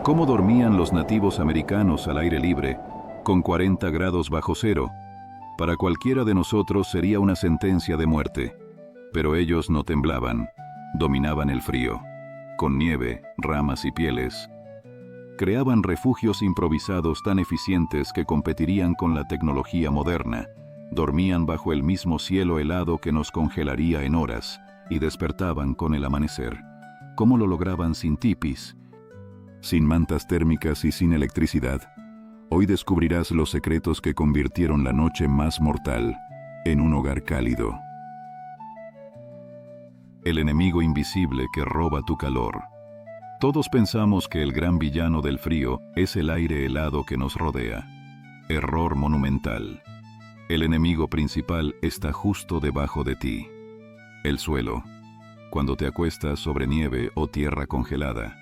¿Cómo dormían los nativos americanos al aire libre, con 40 grados bajo cero? Para cualquiera de nosotros sería una sentencia de muerte, pero ellos no temblaban, dominaban el frío, con nieve, ramas y pieles. Creaban refugios improvisados tan eficientes que competirían con la tecnología moderna. Dormían bajo el mismo cielo helado que nos congelaría en horas, y despertaban con el amanecer. ¿Cómo lo lograban sin tipis, sin mantas térmicas y sin electricidad? Hoy descubrirás los secretos que convirtieron la noche más mortal en un hogar cálido. El enemigo invisible que roba tu calor. Todos pensamos que el gran villano del frío es el aire helado que nos rodea. Error monumental. El enemigo principal está justo debajo de ti. El suelo. Cuando te acuestas sobre nieve o tierra congelada,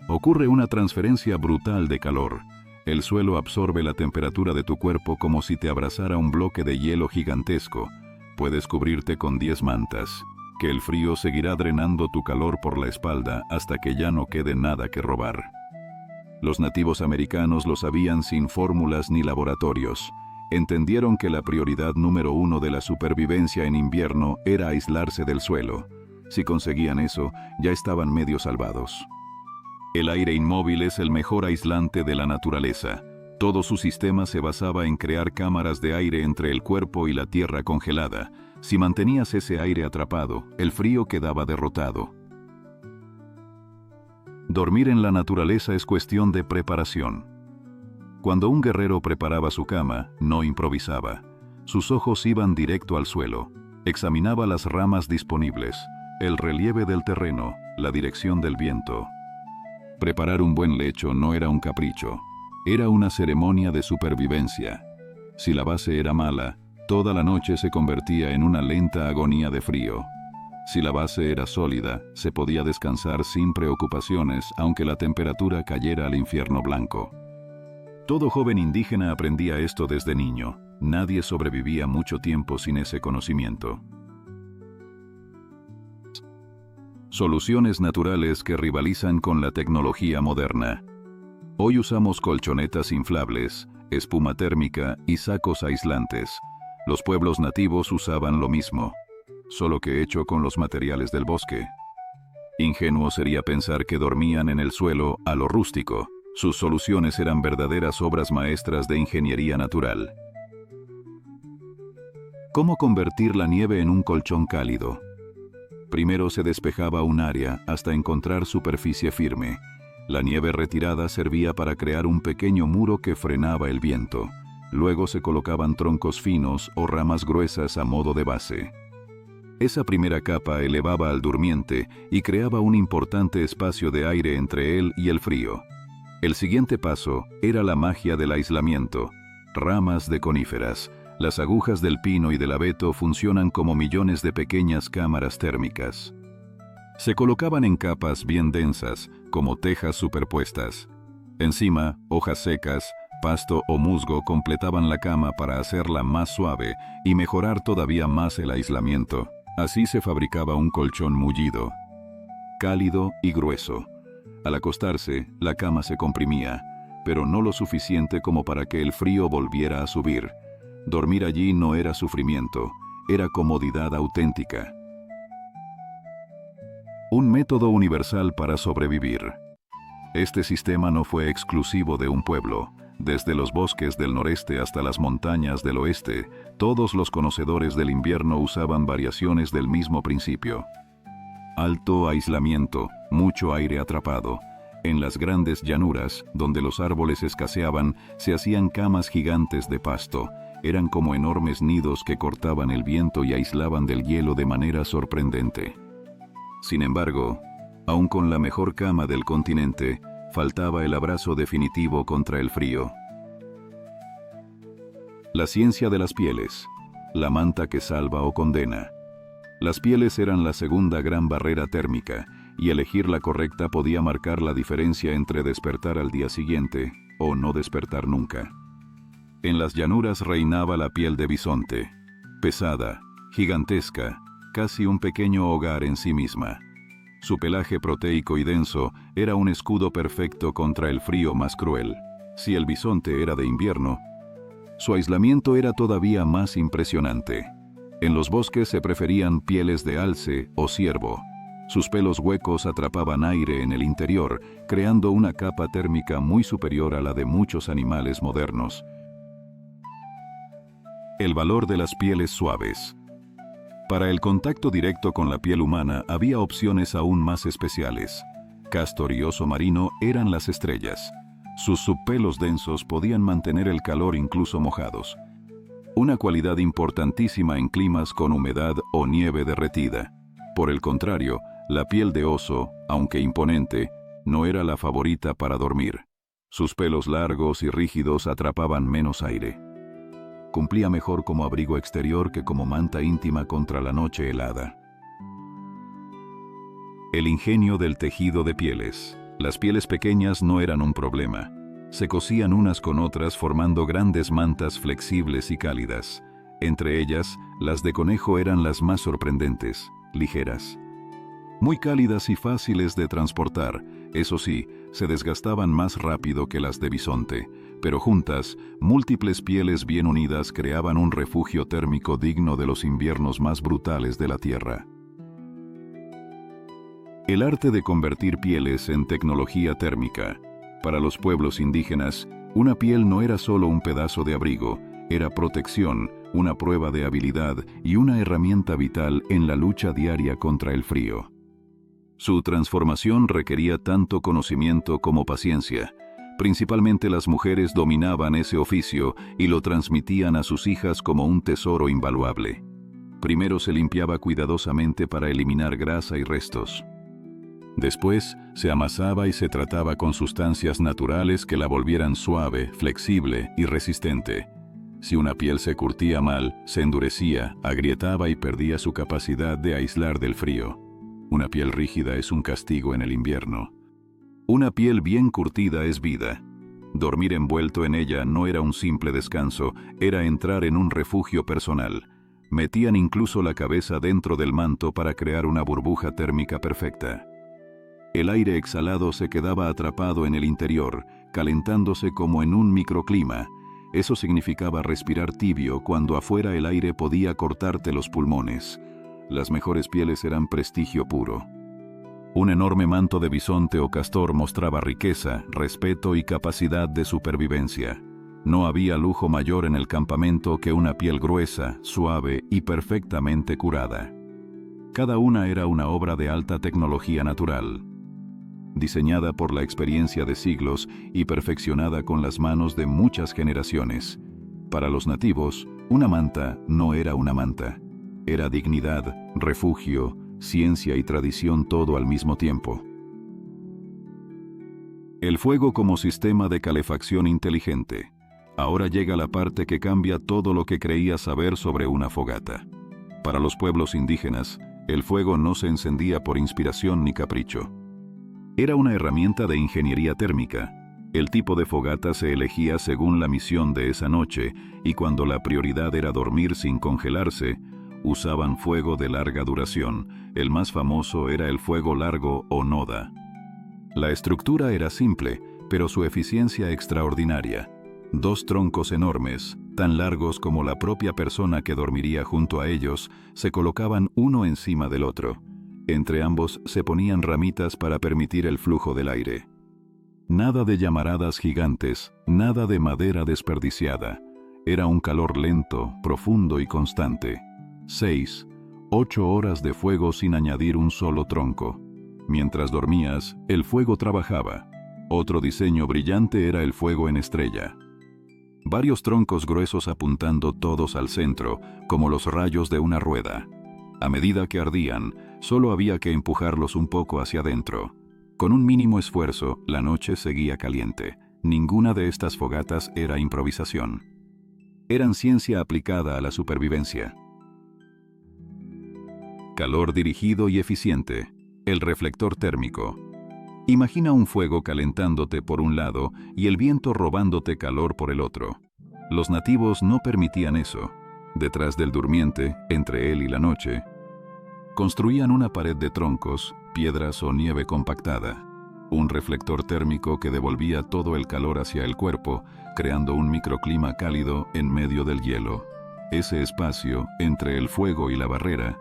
ocurre una transferencia brutal de calor. El suelo absorbe la temperatura de tu cuerpo como si te abrazara un bloque de hielo gigantesco. Puedes cubrirte con 10 mantas, que el frío seguirá drenando tu calor por la espalda hasta que ya no quede nada que robar. Los nativos americanos lo sabían sin fórmulas ni laboratorios. Entendieron que la prioridad número 1 de la supervivencia en invierno era aislarse del suelo. Si conseguían eso, ya estaban medio salvados. El aire inmóvil es el mejor aislante de la naturaleza. Todo su sistema se basaba en crear cámaras de aire entre el cuerpo y la tierra congelada. Si mantenías ese aire atrapado, el frío quedaba derrotado. Dormir en la naturaleza es cuestión de preparación. Cuando un guerrero preparaba su cama, no improvisaba. Sus ojos iban directo al suelo. Examinaba las ramas disponibles, el relieve del terreno, la dirección del viento. Preparar un buen lecho no era un capricho, era una ceremonia de supervivencia. Si la base era mala, toda la noche se convertía en una lenta agonía de frío. Si la base era sólida, se podía descansar sin preocupaciones, aunque la temperatura cayera al infierno blanco. Todo joven indígena aprendía esto desde niño. Nadie sobrevivía mucho tiempo sin ese conocimiento. Soluciones naturales que rivalizan con la tecnología moderna. Hoy usamos colchonetas inflables, espuma térmica y sacos aislantes. Los pueblos nativos usaban lo mismo, solo que hecho con los materiales del bosque. Ingenuo sería pensar que dormían en el suelo a lo rústico. Sus soluciones eran verdaderas obras maestras de ingeniería natural. ¿Cómo convertir la nieve en un colchón cálido? Primero se despejaba un área hasta encontrar superficie firme. La nieve retirada servía para crear un pequeño muro que frenaba el viento. Luego se colocaban troncos finos o ramas gruesas a modo de base. Esa primera capa elevaba al durmiente y creaba un importante espacio de aire entre él y el frío. El siguiente paso era la magia del aislamiento. Ramas de coníferas. Las agujas del pino y del abeto funcionan como millones de pequeñas cámaras térmicas. Se colocaban en capas bien densas, como tejas superpuestas. Encima, hojas secas, pasto o musgo completaban la cama para hacerla más suave y mejorar todavía más el aislamiento. Así se fabricaba un colchón mullido, cálido y grueso. Al acostarse, la cama se comprimía, pero no lo suficiente como para que el frío volviera a subir. Dormir allí no era sufrimiento, era comodidad auténtica. Un método universal para sobrevivir. Este sistema no fue exclusivo de un pueblo. Desde los bosques del noreste hasta las montañas del oeste, todos los conocedores del invierno usaban variaciones del mismo principio. Alto aislamiento, mucho aire atrapado. En las grandes llanuras, donde los árboles escaseaban, se hacían camas gigantes de pasto. Eran como enormes nidos que cortaban el viento y aislaban del hielo de manera sorprendente. Sin embargo, aun con la mejor cama del continente, faltaba el abrazo definitivo contra el frío. La ciencia de las pieles, la manta que salva o condena. Las pieles eran la segunda gran barrera térmica, y elegir la correcta podía marcar la diferencia entre despertar al día siguiente o no despertar nunca. En las llanuras reinaba la piel de bisonte, pesada, gigantesca, casi un pequeño hogar en sí misma. Su pelaje proteico y denso era un escudo perfecto contra el frío más cruel. Si el bisonte era de invierno, su aislamiento era todavía más impresionante. En los bosques se preferían pieles de alce o ciervo. Sus pelos huecos atrapaban aire en el interior, creando una capa térmica muy superior a la de muchos animales modernos. El valor de las pieles suaves. Para el contacto directo con la piel humana había opciones aún más especiales. Cástor y oso marino eran las estrellas. Sus subpelos densos podían mantener el calor incluso mojados. Una cualidad importantísima en climas con humedad o nieve derretida. Por el contrario, la piel de oso, aunque imponente, no era la favorita para dormir. Sus pelos largos y rígidos atrapaban menos aire. Cumplía mejor como abrigo exterior que como manta íntima contra la noche helada. El ingenio del tejido de pieles. Las pieles pequeñas no eran un problema. Se cosían unas con otras formando grandes mantas flexibles y cálidas. Entre ellas, las de conejo eran las más sorprendentes, ligeras. Muy cálidas y fáciles de transportar, eso sí, se desgastaban más rápido que las de bisonte, pero juntas, múltiples pieles bien unidas creaban un refugio térmico digno de los inviernos más brutales de la Tierra. El arte de convertir pieles en tecnología térmica. Para los pueblos indígenas, una piel no era solo un pedazo de abrigo, era protección, una prueba de habilidad y una herramienta vital en la lucha diaria contra el frío. Su transformación requería tanto conocimiento como paciencia. Principalmente las mujeres dominaban ese oficio y lo transmitían a sus hijas como un tesoro invaluable. Primero se limpiaba cuidadosamente para eliminar grasa y restos. Después, se amasaba y se trataba con sustancias naturales que la volvieran suave, flexible y resistente. Si una piel se curtía mal, se endurecía, agrietaba y perdía su capacidad de aislar del frío. Una piel rígida es un castigo en el invierno. Una piel bien curtida es vida. Dormir envuelto en ella no era un simple descanso, era entrar en un refugio personal. Metían incluso la cabeza dentro del manto para crear una burbuja térmica perfecta. El aire exhalado se quedaba atrapado en el interior, calentándose como en un microclima. Eso significaba respirar tibio cuando afuera el aire podía cortarte los pulmones. Las mejores pieles eran prestigio puro. Un enorme manto de bisonte o castor mostraba riqueza, respeto y capacidad de supervivencia. No había lujo mayor en el campamento que una piel gruesa, suave y perfectamente curada. Cada una era una obra de alta tecnología natural, diseñada por la experiencia de siglos y perfeccionada con las manos de muchas generaciones. Para los nativos, una manta no era una manta. Era dignidad, refugio, ciencia y tradición todo al mismo tiempo. El fuego como sistema de calefacción inteligente. Ahora llega la parte que cambia todo lo que creías saber sobre una fogata. Para los pueblos indígenas, el fuego no se encendía por inspiración ni capricho. Era una herramienta de ingeniería térmica. El tipo de fogata se elegía según la misión de esa noche, y cuando la prioridad era dormir sin congelarse, usaban fuego de larga duración. El más famoso era el fuego largo o noda. La estructura era simple, pero su eficiencia extraordinaria. 2 troncos enormes, tan largos como la propia persona que dormiría junto a ellos, se colocaban uno encima del otro. Entre ambos se ponían ramitas para permitir el flujo del aire. Nada de llamaradas gigantes, nada de madera desperdiciada. Era un calor lento, profundo y constante. 6, 8 horas de fuego sin añadir un solo tronco. Mientras dormías, el fuego trabajaba. Otro diseño brillante era el fuego en estrella. Varios troncos gruesos apuntando todos al centro, como los rayos de una rueda. A medida que ardían, solo había que empujarlos un poco hacia adentro. Con un mínimo esfuerzo, la noche seguía caliente. Ninguna de estas fogatas era improvisación. Eran ciencia aplicada a la supervivencia. Calor dirigido y eficiente. El reflector térmico. Imagina un fuego calentándote por un lado y el viento robándote calor por el otro. Los nativos no permitían eso. Detrás del durmiente, entre él y la noche, construían una pared de troncos, piedras o nieve compactada. Un reflector térmico que devolvía todo el calor hacia el cuerpo, creando un microclima cálido en medio del hielo. Ese espacio, entre el fuego y la barrera,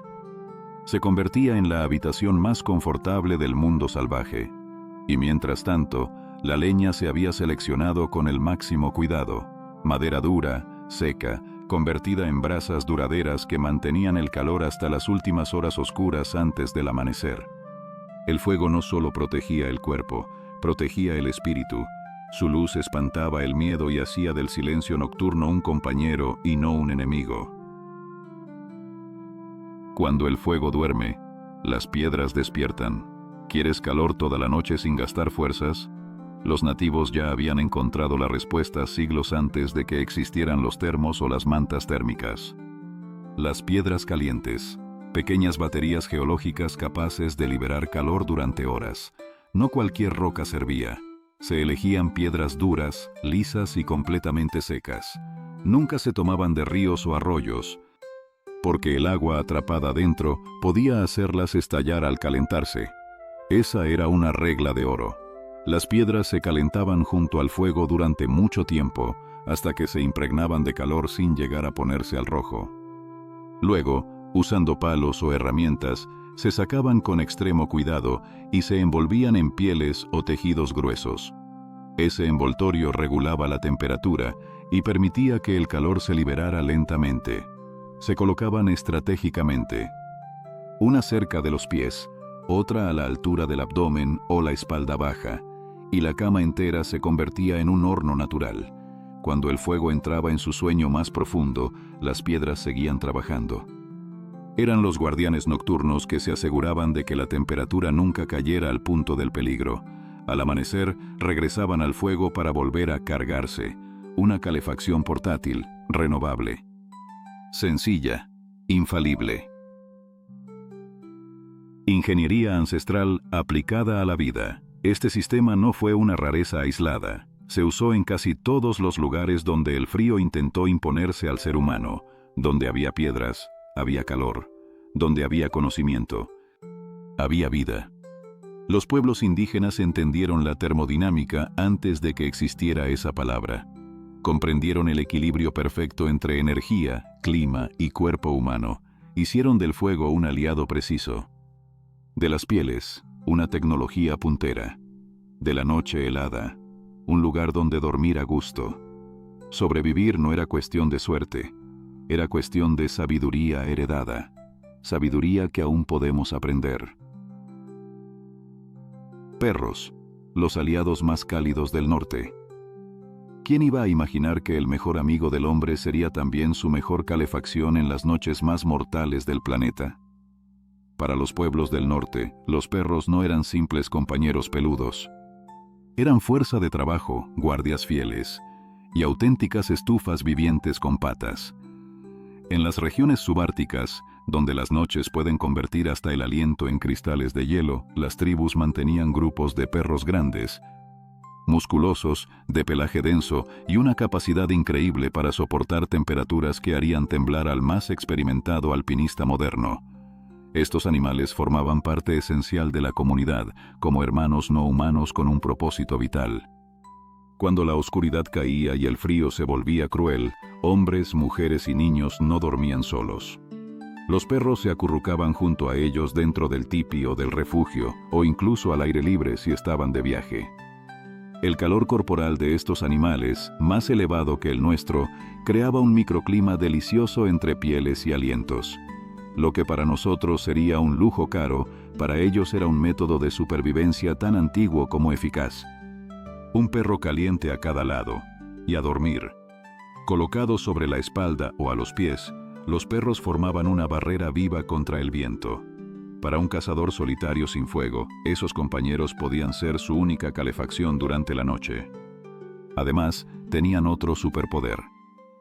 se convertía en la habitación más confortable del mundo salvaje. Y mientras tanto, la leña se había seleccionado con el máximo cuidado. Madera dura, seca, convertida en brasas duraderas que mantenían el calor hasta las últimas horas oscuras antes del amanecer. El fuego no solo protegía el cuerpo, protegía el espíritu. Su luz espantaba el miedo y hacía del silencio nocturno un compañero y no un enemigo. Cuando el fuego duerme, las piedras despiertan. ¿Quieres calor toda la noche sin gastar fuerzas? Los nativos ya habían encontrado la respuesta siglos antes de que existieran los termos o las mantas térmicas. Las piedras calientes, pequeñas baterías geológicas capaces de liberar calor durante horas. No cualquier roca servía. Se elegían piedras duras, lisas y completamente secas. Nunca se tomaban de ríos o arroyos, porque el agua atrapada dentro podía hacerlas estallar al calentarse. Esa era una regla de oro. Las piedras se calentaban junto al fuego durante mucho tiempo, hasta que se impregnaban de calor sin llegar a ponerse al rojo. Luego, usando palos o herramientas, se sacaban con extremo cuidado y se envolvían en pieles o tejidos gruesos. Ese envoltorio regulaba la temperatura y permitía que el calor se liberara lentamente. Se colocaban estratégicamente, una cerca de los pies, otra a la altura del abdomen o la espalda baja, y la cama entera se convertía en un horno natural. Cuando el fuego entraba en su sueño más profundo, las piedras seguían trabajando. Eran los guardianes nocturnos que se aseguraban de que la temperatura nunca cayera al punto del peligro. Al amanecer, regresaban al fuego para volver a cargarse. Una calefacción portátil, renovable. Sencilla, infalible. Ingeniería ancestral aplicada a la vida. Este sistema no fue una rareza aislada. Se usó en casi todos los lugares donde el frío intentó imponerse al ser humano. Donde había piedras, había calor. Donde había conocimiento, había vida. Los pueblos indígenas entendieron la termodinámica antes de que existiera esa palabra. Comprendieron el equilibrio perfecto entre energía, clima y cuerpo humano. Hicieron del fuego un aliado preciso. De las pieles, una tecnología puntera. De la noche helada, un lugar donde dormir a gusto. Sobrevivir no era cuestión de suerte, era cuestión de sabiduría heredada. Sabiduría que aún podemos aprender. Perros, los aliados más cálidos del norte. ¿Quién iba a imaginar que el mejor amigo del hombre sería también su mejor calefacción en las noches más mortales del planeta? Para los pueblos del norte, los perros no eran simples compañeros peludos. Eran fuerza de trabajo, guardias fieles, y auténticas estufas vivientes con patas. En las regiones subárticas, donde las noches pueden convertir hasta el aliento en cristales de hielo, las tribus mantenían grupos de perros grandes, musculosos, de pelaje denso y una capacidad increíble para soportar temperaturas que harían temblar al más experimentado alpinista moderno. Estos animales formaban parte esencial de la comunidad, como hermanos no humanos con un propósito vital. Cuando la oscuridad caía y el frío se volvía cruel, hombres, mujeres y niños no dormían solos. Los perros se acurrucaban junto a ellos dentro del tipi o del refugio, o incluso al aire libre si estaban de viaje. El calor corporal de estos animales, más elevado que el nuestro, creaba un microclima delicioso entre pieles y alientos. Lo que para nosotros sería un lujo caro, para ellos era un método de supervivencia tan antiguo como eficaz. Un perro caliente a cada lado, y a dormir. Colocados sobre la espalda o a los pies, los perros formaban una barrera viva contra el viento. Para un cazador solitario sin fuego, esos compañeros podían ser su única calefacción durante la noche. Además, tenían otro superpoder: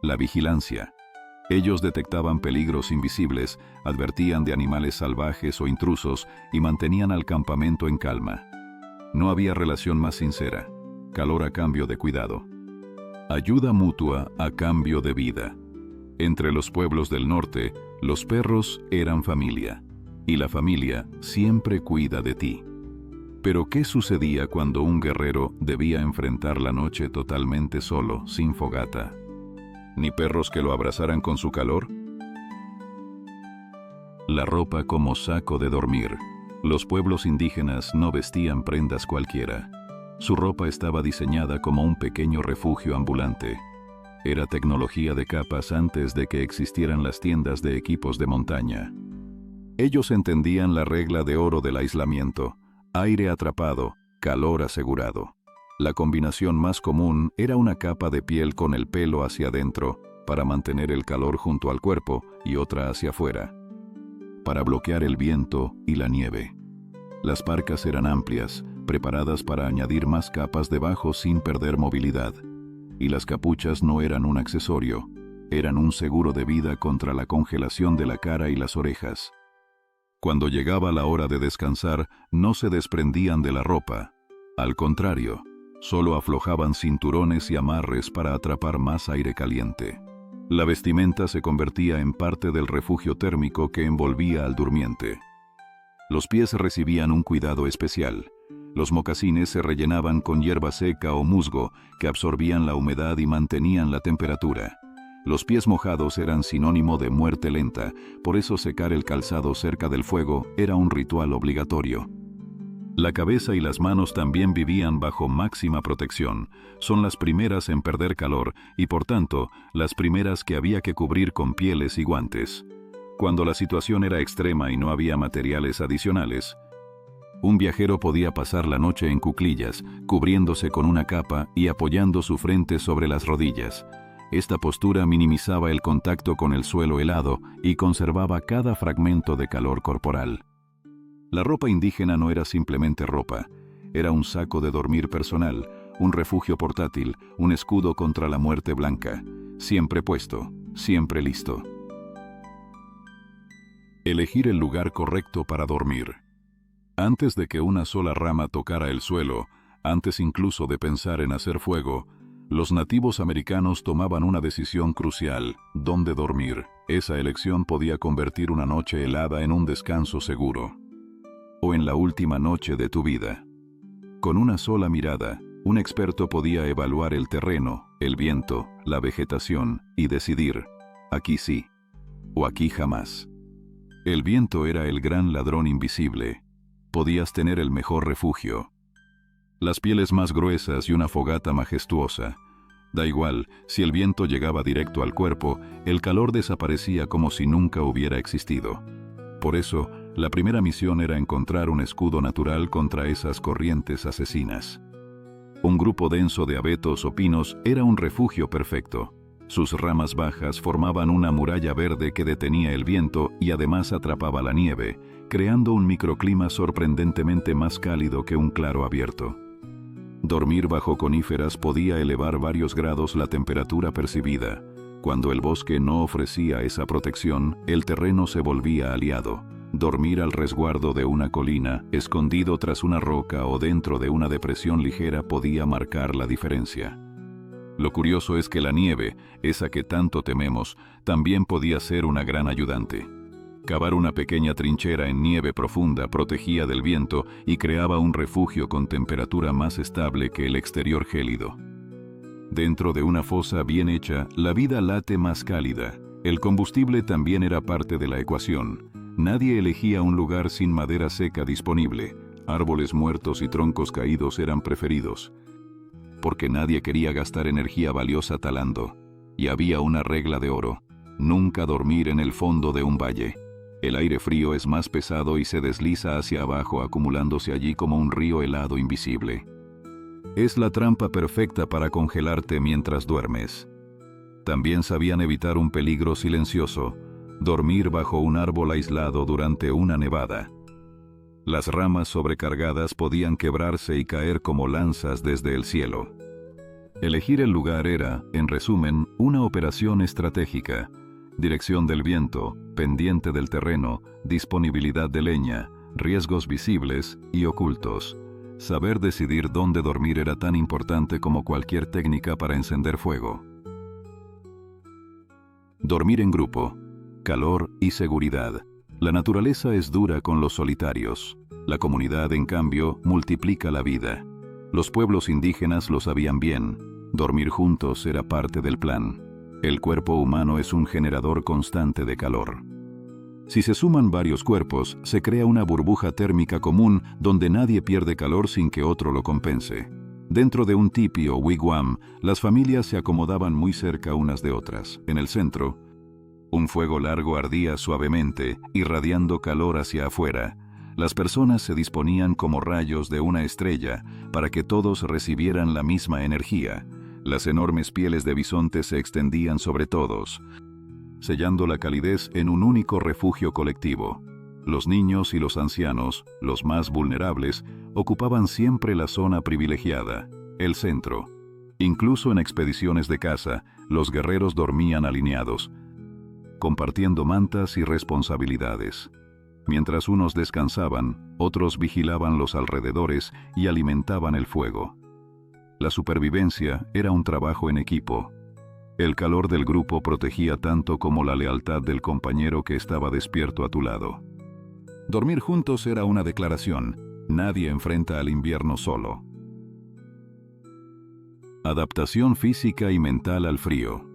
la vigilancia. Ellos detectaban peligros invisibles, advertían de animales salvajes o intrusos y mantenían al campamento en calma. No había relación más sincera. Calor a cambio de cuidado. Ayuda mutua a cambio de vida. Entre los pueblos del norte, los perros eran familia. y la familia siempre cuida de ti. Pero ¿qué sucedía cuando un guerrero debía enfrentar la noche totalmente solo, sin fogata, ni perros que lo abrazaran con su calor? La ropa como saco de dormir. Los pueblos indígenas no vestían prendas cualquiera. Su ropa estaba diseñada como un pequeño refugio ambulante. Era tecnología de capas antes de que existieran las tiendas de equipos de montaña. Ellos entendían la regla de oro del aislamiento: aire atrapado, calor asegurado. La combinación más común era una capa de piel con el pelo hacia adentro, para mantener el calor junto al cuerpo, y otra hacia afuera, para bloquear el viento y la nieve. Las parcas eran amplias, preparadas para añadir más capas debajo sin perder movilidad. Y las capuchas no eran un accesorio, eran un seguro de vida contra la congelación de la cara y las orejas. Cuando llegaba la hora de descansar, no se desprendían de la ropa. Al contrario, solo aflojaban cinturones y amarres para atrapar más aire caliente. La vestimenta se convertía en parte del refugio térmico que envolvía al durmiente. Los pies recibían un cuidado especial. Los mocasines se rellenaban con hierba seca o musgo que absorbían la humedad y mantenían la temperatura. Los pies mojados eran sinónimo de muerte lenta, por eso secar el calzado cerca del fuego era un ritual obligatorio. La cabeza y las manos también vivían bajo máxima protección. Son las primeras en perder calor y, por tanto, las primeras que había que cubrir con pieles y guantes. Cuando la situación era extrema y no había materiales adicionales, un viajero podía pasar la noche en cuclillas, cubriéndose con una capa y apoyando su frente sobre las rodillas. Esta postura minimizaba el contacto con el suelo helado y conservaba cada fragmento de calor corporal. La ropa indígena no era simplemente ropa, era un saco de dormir personal, un refugio portátil, un escudo contra la muerte blanca, siempre puesto, siempre listo. Elegir el lugar correcto para dormir. Antes de que una sola rama tocara el suelo, antes incluso de pensar en hacer fuego, los nativos americanos tomaban una decisión crucial: dónde dormir. Esa elección podía convertir una noche helada en un descanso seguro. O en la última noche de tu vida. Con una sola mirada, un experto podía evaluar el terreno, el viento, la vegetación, y decidir: aquí sí, o aquí jamás. El viento era el gran ladrón invisible. Podías tener el mejor refugio, las pieles más gruesas y una fogata majestuosa. Da igual, si el viento llegaba directo al cuerpo, el calor desaparecía como si nunca hubiera existido. Por eso, la primera misión era encontrar un escudo natural contra esas corrientes asesinas. Un grupo denso de abetos o pinos era un refugio perfecto. Sus ramas bajas formaban una muralla verde que detenía el viento y además atrapaba la nieve, creando un microclima sorprendentemente más cálido que un claro abierto. Dormir bajo coníferas podía elevar varios grados la temperatura percibida. Cuando el bosque no ofrecía esa protección, el terreno se volvía aliado. Dormir al resguardo de una colina, escondido tras una roca o dentro de una depresión ligera podía marcar la diferencia. Lo curioso es que la nieve, esa que tanto tememos, también podía ser una gran ayudante. Cavar una pequeña trinchera en nieve profunda protegía del viento y creaba un refugio con temperatura más estable que el exterior gélido. Dentro de una fosa bien hecha, la vida late más cálida. El combustible también era parte de la ecuación. Nadie elegía un lugar sin madera seca disponible. Árboles muertos y troncos caídos eran preferidos, porque nadie quería gastar energía valiosa talando. Y había una regla de oro: nunca dormir en el fondo de un valle. El aire frío es más pesado y se desliza hacia abajo, acumulándose allí como un río helado invisible. Es la trampa perfecta para congelarte mientras duermes. También sabían evitar un peligro silencioso: dormir bajo un árbol aislado durante una nevada. Las ramas sobrecargadas podían quebrarse y caer como lanzas desde el cielo. Elegir el lugar era, en resumen, una operación estratégica. Dirección del viento, pendiente del terreno, disponibilidad de leña, riesgos visibles y ocultos. Saber decidir dónde dormir era tan importante como cualquier técnica para encender fuego. Dormir en grupo, calor y seguridad. La naturaleza es dura con los solitarios. La comunidad, en cambio, multiplica la vida. Los pueblos indígenas lo sabían bien. Dormir juntos era parte del plan. El cuerpo humano es un generador constante de calor. Si se suman varios cuerpos, se crea una burbuja térmica común donde nadie pierde calor sin que otro lo compense. Dentro de un tipi o wigwam, las familias se acomodaban muy cerca unas de otras. En el centro, un fuego largo ardía suavemente, irradiando calor hacia afuera. Las personas se disponían como rayos de una estrella para que todos recibieran la misma energía. Las enormes pieles de bisonte se extendían sobre todos, sellando la calidez en un único refugio colectivo. Los niños y los ancianos, los más vulnerables, ocupaban siempre la zona privilegiada, el centro. Incluso en expediciones de caza, los guerreros dormían alineados, compartiendo mantas y responsabilidades. Mientras unos descansaban, otros vigilaban los alrededores y alimentaban el fuego. La supervivencia era un trabajo en equipo. El calor del grupo protegía tanto como la lealtad del compañero que estaba despierto a tu lado. Dormir juntos era una declaración. Nadie enfrenta al invierno solo. Adaptación física y mental al frío.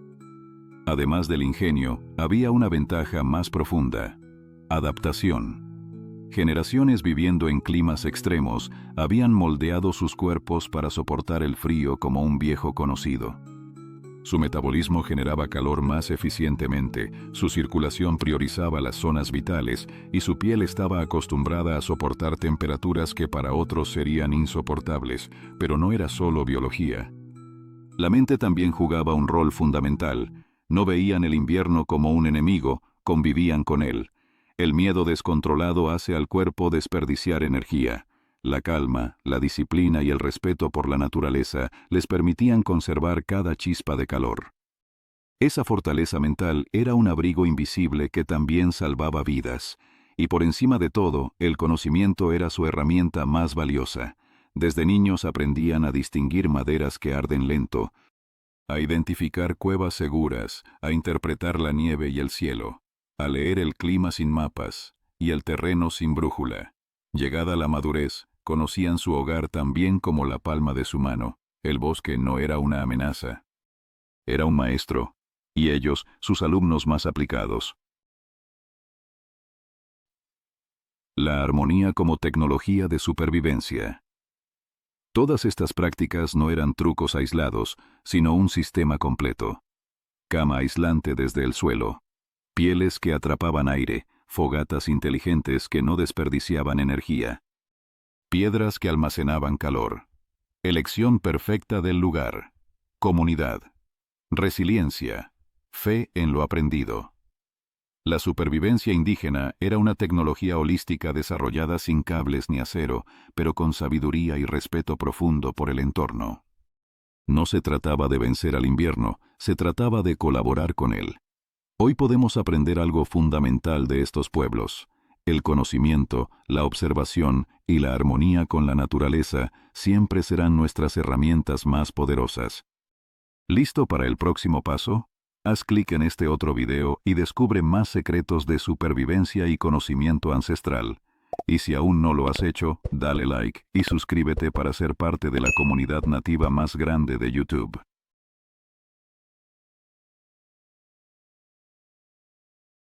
Además del ingenio, había una ventaja más profunda: adaptación. Generaciones viviendo en climas extremos habían moldeado sus cuerpos para soportar el frío como un viejo conocido. Su metabolismo generaba calor más eficientemente, su circulación priorizaba las zonas vitales y su piel estaba acostumbrada a soportar temperaturas que para otros serían insoportables, pero no era solo biología. La mente también jugaba un rol fundamental. No veían el invierno como un enemigo, convivían con él. El miedo descontrolado hace al cuerpo desperdiciar energía. La calma, la disciplina y el respeto por la naturaleza les permitían conservar cada chispa de calor. Esa fortaleza mental era un abrigo invisible que también salvaba vidas. Y por encima de todo, el conocimiento era su herramienta más valiosa. Desde niños aprendían a distinguir maderas que arden lento, a identificar cuevas seguras, a interpretar la nieve y el cielo, a leer el clima sin mapas y el terreno sin brújula. Llegada la madurez, conocían su hogar tan bien como la palma de su mano. El bosque no era una amenaza. Era un maestro, y ellos, sus alumnos más aplicados. La armonía como tecnología de supervivencia. Todas estas prácticas no eran trucos aislados, sino un sistema completo. Cama aislante desde el suelo, pieles que atrapaban aire, fogatas inteligentes que no desperdiciaban energía, piedras que almacenaban calor, elección perfecta del lugar, comunidad, resiliencia, fe en lo aprendido. La supervivencia indígena era una tecnología holística desarrollada sin cables ni acero, pero con sabiduría y respeto profundo por el entorno. No se trataba de vencer al invierno, se trataba de colaborar con él. Hoy podemos aprender algo fundamental de estos pueblos. El conocimiento, la observación y la armonía con la naturaleza siempre serán nuestras herramientas más poderosas. ¿Listo para el próximo paso? Haz clic en este otro video y descubre más secretos de supervivencia y conocimiento ancestral. Y si aún no lo has hecho, dale like y suscríbete para ser parte de la comunidad nativa más grande de YouTube.